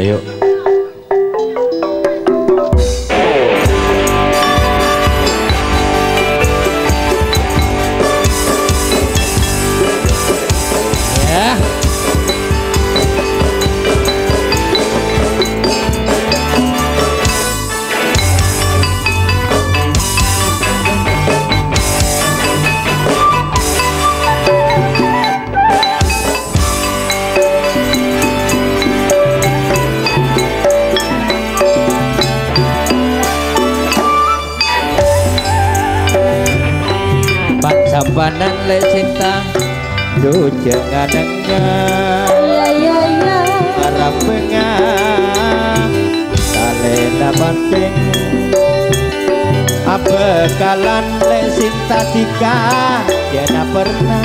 Yuk. Sampanan le cinta du jangan enggak ya arab bengang tale dapat ping apa kalan le cinta tika dia pernah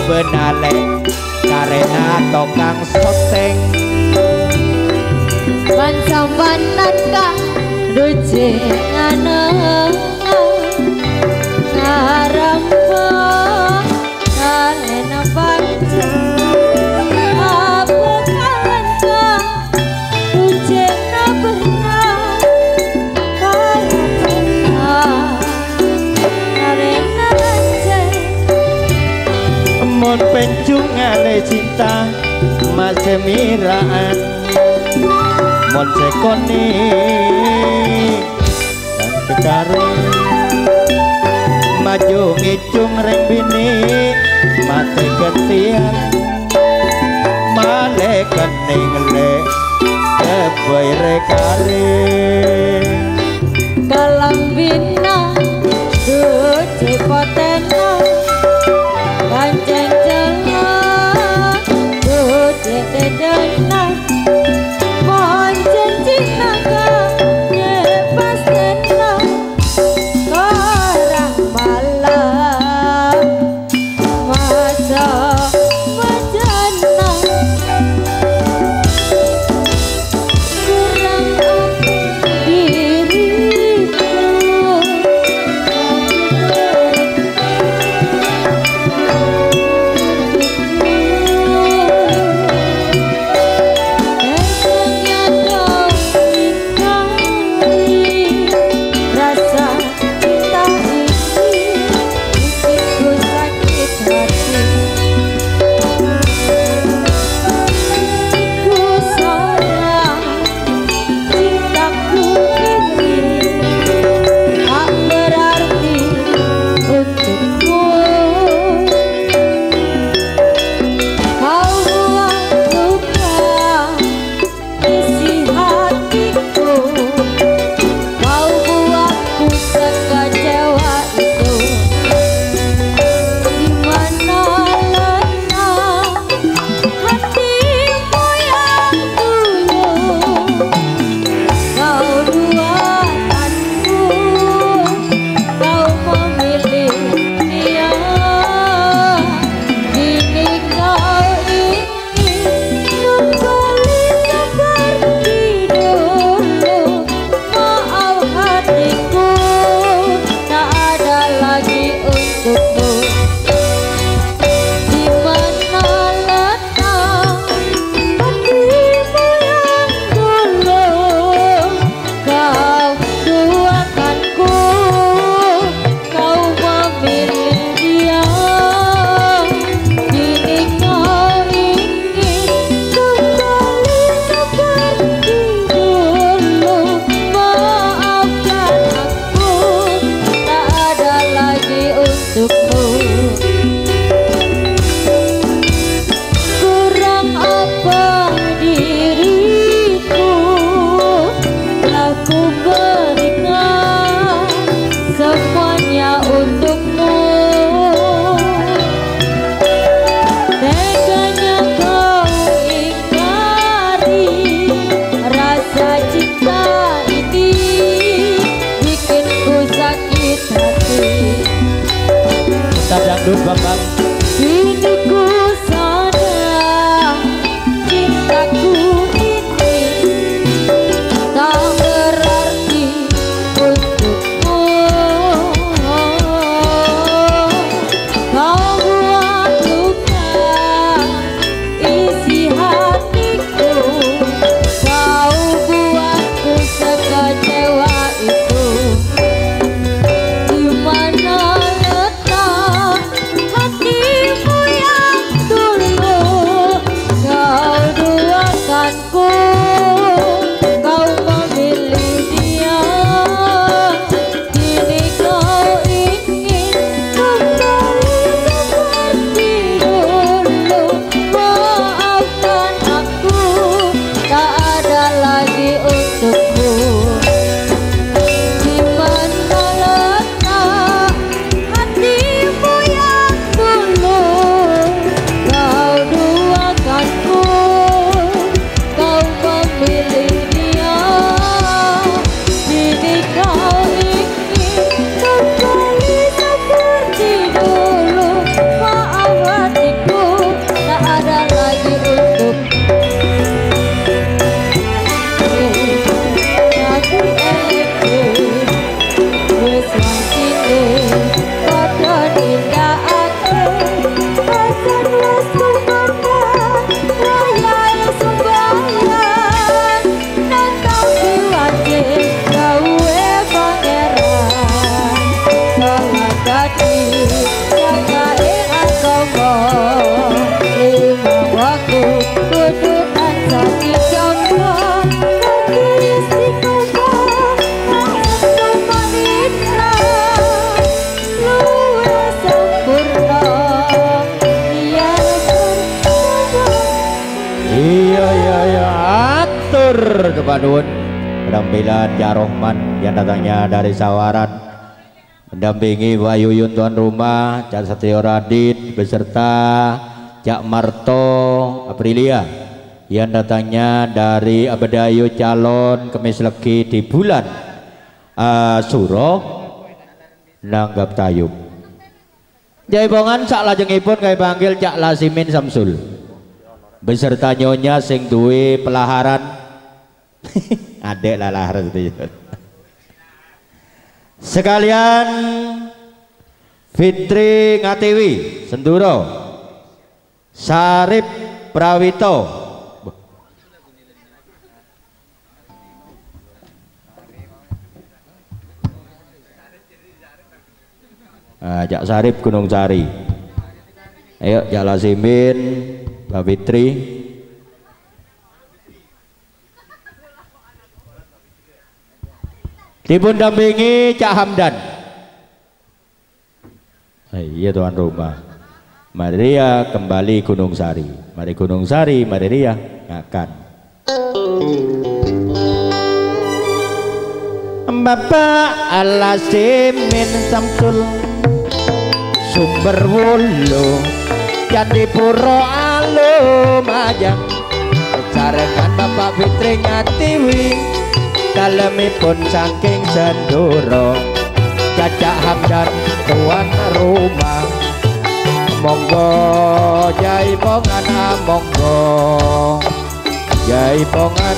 benale karena tokang soteng ban sampanan ka du jangan Karampo kalena panca apa kalanta ujena benar karena kalena rance mon pencung ale cinta masih miraan mon sekoni dan kekarin maju ngicung reng bini mate gantian male kening le kebay rekare kalambina duci potena kanceng cengang duci dedena poncen cinaga nyepas tena dangdut Bambang. Kini ku sadar cintaku ini tak berarti untukmu. Bapak Nuwun. Penampilan Cak Rohman yang datangnya dari Sawaran, mendampingi Pak Yuyun tuan rumah, Cak Satrio Radit beserta Cak Marto Aprilia yang datangnya dari Abedayu calon Kemis Legi di bulan Suro Nanggap Tayub. Jaipongan sak lajengipun kaya panggil Cak Lasimin Samsul beserta nyonya sing duwe pelaharan adek lah laharan itu sekalian Fitri Ngatiwi Senduro Sarip Prawito Cak Sarip Gunung Sari. Ayo Cak Lasimin, Mbak Fitri. Dipun dampingi Cak Hamdan. Iya tuan rumah. Mari Ria kembali Gunung Sari. Mari Gunung Sari, mari Ria ngakan. Bapak Lasimin Samsul Sumber Wulu Candipuro Alumajang Sarengan Bapak Fitri Ngatiwi dalemipun saking Senduro Cacak Hamdan tuan rumah monggo jaipongan monggo jaipongan